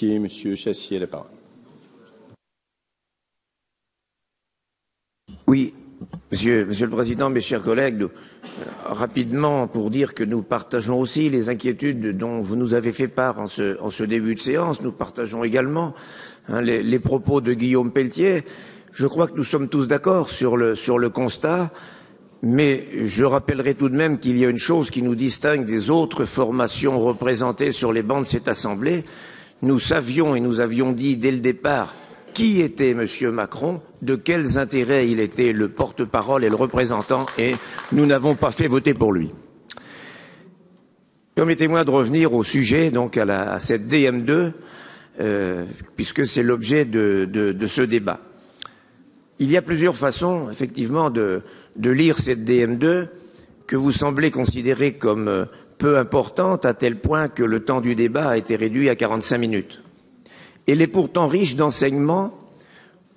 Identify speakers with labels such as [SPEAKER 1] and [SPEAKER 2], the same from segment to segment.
[SPEAKER 1] Monsieur Chassier, la parole.
[SPEAKER 2] Oui, Monsieur le Président, mes chers collègues, rapidement pour dire que nous partageons aussi les inquiétudes dont vous nous avez fait part en ce début de séance. Nous partageons également les propos de Guillaume Pelletier. Je crois que nous sommes tous d'accord sur le constat, mais je rappellerai tout de même qu'il y a une chose qui nous distingue des autres formations représentées sur les bancs de cette Assemblée. Nous savions et nous avions dit dès le départ qui était M. Macron, de quels intérêts il était le porte-parole et le représentant, et nous n'avons pas fait voter pour lui. Permettez-moi de revenir au sujet, donc à cette DM2, puisque c'est l'objet de ce débat. Il y a plusieurs façons, effectivement, de lire cette DM2 que vous semblez considérer comme peu importante, à tel point que le temps du débat a été réduit à 45 minutes. Elle est pourtant riche d'enseignements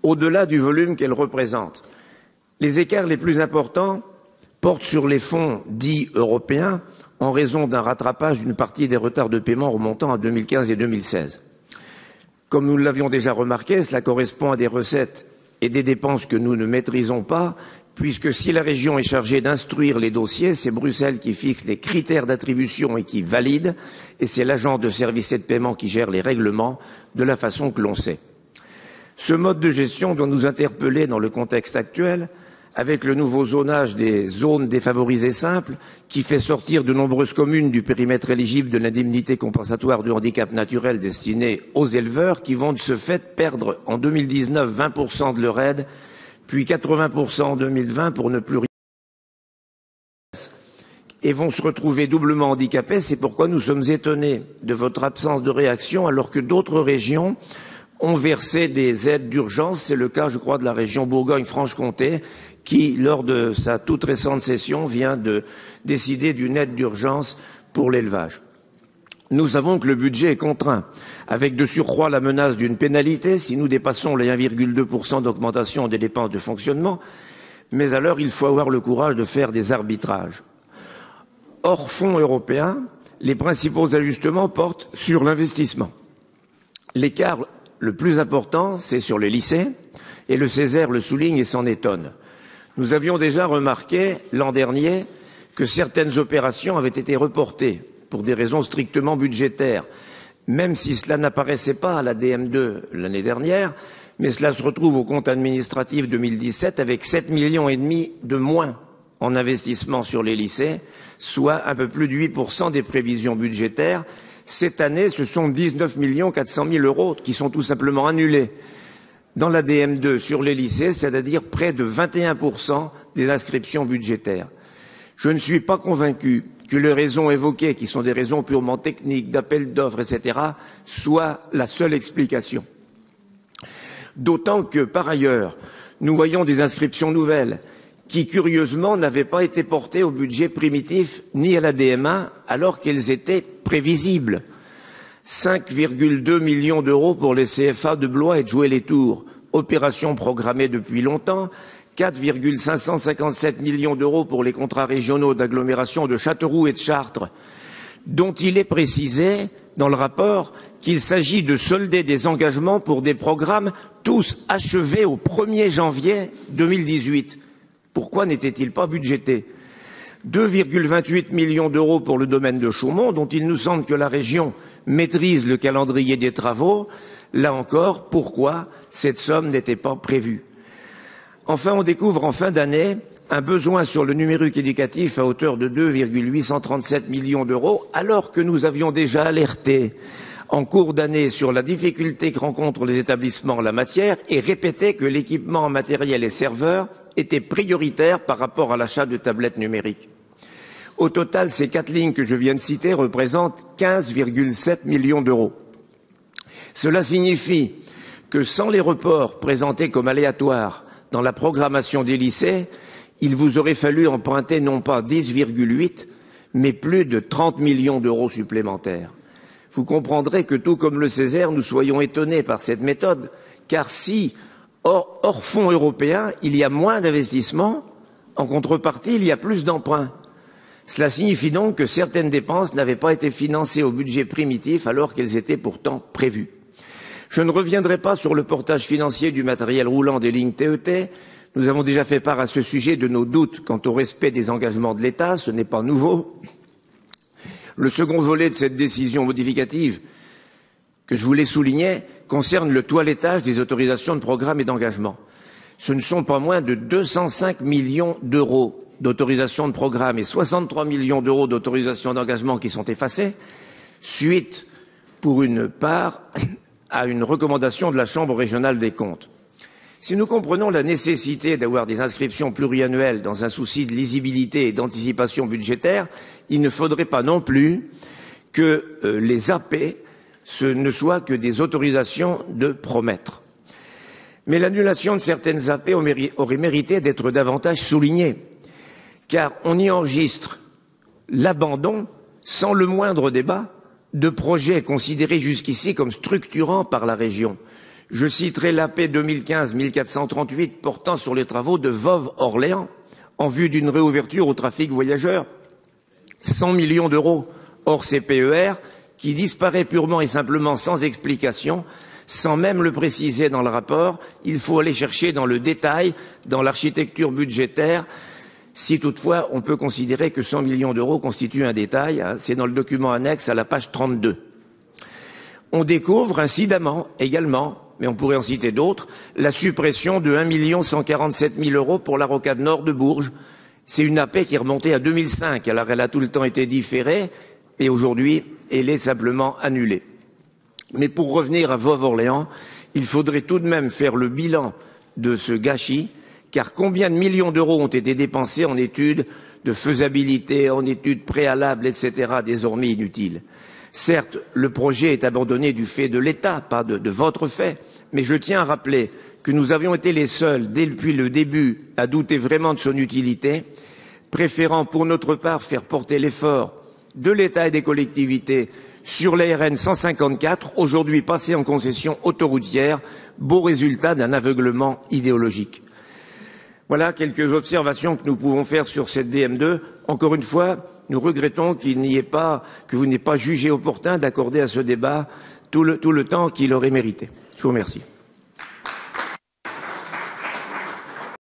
[SPEAKER 2] au-delà du volume qu'elle représente. Les écarts les plus importants portent sur les fonds dits européens en raison d'un rattrapage d'une partie des retards de paiement remontant à 2015 et 2016. Comme nous l'avions déjà remarqué, cela correspond à des recettes et des dépenses que nous ne maîtrisons pas, puisque si la région est chargée d'instruire les dossiers, c'est Bruxelles qui fixe les critères d'attribution et qui valide, et c'est l'agent de services et de paiement qui gère les règlements de la façon que l'on sait. Ce mode de gestion doit nous interpeller dans le contexte actuel, avec le nouveau zonage des zones défavorisées simples, qui fait sortir de nombreuses communes du périmètre éligible de l'indemnité compensatoire du handicap naturel destinée aux éleveurs, qui vont de ce fait perdre en 2019 20% de leur aide, puis 80% en 2020 pour ne plus rien, et vont se retrouver doublement handicapés. C'est pourquoi nous sommes étonnés de votre absence de réaction, alors que d'autres régions ont versé des aides d'urgence. C'est le cas, je crois, de la région Bourgogne-Franche-Comté, qui, lors de sa toute récente session, vient de décider d'une aide d'urgence pour l'élevage. Nous savons que le budget est contraint, avec de surcroît la menace d'une pénalité si nous dépassons les 1,2% d'augmentation des dépenses de fonctionnement, mais alors il faut avoir le courage de faire des arbitrages. Hors fonds européens, les principaux ajustements portent sur l'investissement. L'écart le plus important, c'est sur les lycées, et le Césaire le souligne et s'en étonne. Nous avions déjà remarqué l'an dernier que certaines opérations avaient été reportées pour des raisons strictement budgétaires, même si cela n'apparaissait pas à la DM2 l'année dernière, mais cela se retrouve au compte administratif 2017 avec 7,5 millions de moins en investissement sur les lycées, soit un peu plus de 8% des prévisions budgétaires. Cette année, ce sont 19 400 000 € qui sont tout simplement annulés dans la DM2 sur les lycées, c'est-à-dire près de 21% des inscriptions budgétaires. Je ne suis pas convaincu que les raisons évoquées, qui sont des raisons purement techniques, d'appel d'offres, etc., soient la seule explication. D'autant que, par ailleurs, nous voyons des inscriptions nouvelles qui, curieusement, n'avaient pas été portées au budget primitif ni à la DM1, alors qu'elles étaient prévisibles. 5,2 millions d'euros pour les CFA de Blois et de Joué-les-Tours, opération programmée depuis longtemps, 4,557 millions d'euros pour les contrats régionaux d'agglomération de Châteauroux et de Chartres, dont il est précisé dans le rapport qu'il s'agit de solder des engagements pour des programmes tous achevés au 1er janvier 2018. Pourquoi n'étaient-ils pas budgétés? 2,28 millions d'euros pour le domaine de Chaumont, dont il nous semble que la région maîtrise le calendrier des travaux. Là encore, pourquoi cette somme n'était pas prévue? Enfin, on découvre en fin d'année un besoin sur le numérique éducatif à hauteur de 2,837 millions d'euros, alors que nous avions déjà alerté en cours d'année sur la difficulté que rencontrent les établissements en la matière et répété que l'équipement en matériel et serveurs était prioritaire par rapport à l'achat de tablettes numériques. Au total, ces 4 lignes que je viens de citer représentent 15,7 millions d'euros. Cela signifie que sans les reports présentés comme aléatoires dans la programmation des lycées, il vous aurait fallu emprunter non pas 10,8, mais plus de 30 millions d'euros supplémentaires. Vous comprendrez que, tout comme le Césaire, nous soyons étonnés par cette méthode, car si, hors fonds européens, il y a moins d'investissements, en contrepartie, il y a plus d'emprunts. Cela signifie donc que certaines dépenses n'avaient pas été financées au budget primitif alors qu'elles étaient pourtant prévues. Je ne reviendrai pas sur le portage financier du matériel roulant des lignes TET. Nous avons déjà fait part à ce sujet de nos doutes quant au respect des engagements de l'État. Ce n'est pas nouveau. Le second volet de cette décision modificative que je voulais souligner concerne le toilettage des autorisations de programme et d'engagement. Ce ne sont pas moins de 205 millions d'euros d'autorisations de programme et 63 millions d'euros d'autorisations d'engagement qui sont effacés, suite, pour une part, à une recommandation de la Chambre régionale des comptes. Si nous comprenons la nécessité d'avoir des inscriptions pluriannuelles dans un souci de lisibilité et d'anticipation budgétaire, il ne faudrait pas non plus que les AP ne soient que des autorisations de promettre. Mais l'annulation de certaines AP aurait mérité d'être davantage soulignée, car on y enregistre l'abandon, sans le moindre débat, de projets considérés jusqu'ici comme structurants par la région. Je citerai l'AP 2015-1438 portant sur les travaux de Voves-Orléans en vue d'une réouverture au trafic voyageurs. 100 millions d'euros hors CPER qui disparaît purement et simplement sans explication, sans même le préciser dans le rapport. Il faut aller chercher dans le détail, dans l'architecture budgétaire, si toutefois on peut considérer que 100 millions d'euros constituent un détail. C'est dans le document annexe à la page 32. On découvre incidemment également, mais on pourrait en citer d'autres, la suppression de 1 147 000 euros pour la rocade nord de Bourges. C'est une AP qui est remontée à 2005, alors elle a tout le temps été différée, et aujourd'hui, elle est simplement annulée. Mais pour revenir à Voves-Orléans, il faudrait tout de même faire le bilan de ce gâchis, car combien de millions d'euros ont été dépensés en études de faisabilité, en études préalables, etc., désormais inutiles. Certes, le projet est abandonné du fait de l'État, pas de votre fait, mais je tiens à rappeler que nous avions été les seuls, depuis le début, à douter vraiment de son utilité, préférant pour notre part faire porter l'effort de l'État et des collectivités sur la RN 154, aujourd'hui passée en concession autoroutière, beau résultat d'un aveuglement idéologique. Voilà quelques observations que nous pouvons faire sur cette DM2. Encore une fois, nous regrettons que vous n'ayez pas jugé opportun d'accorder à ce débat tout le temps qu'il aurait mérité. Je vous remercie.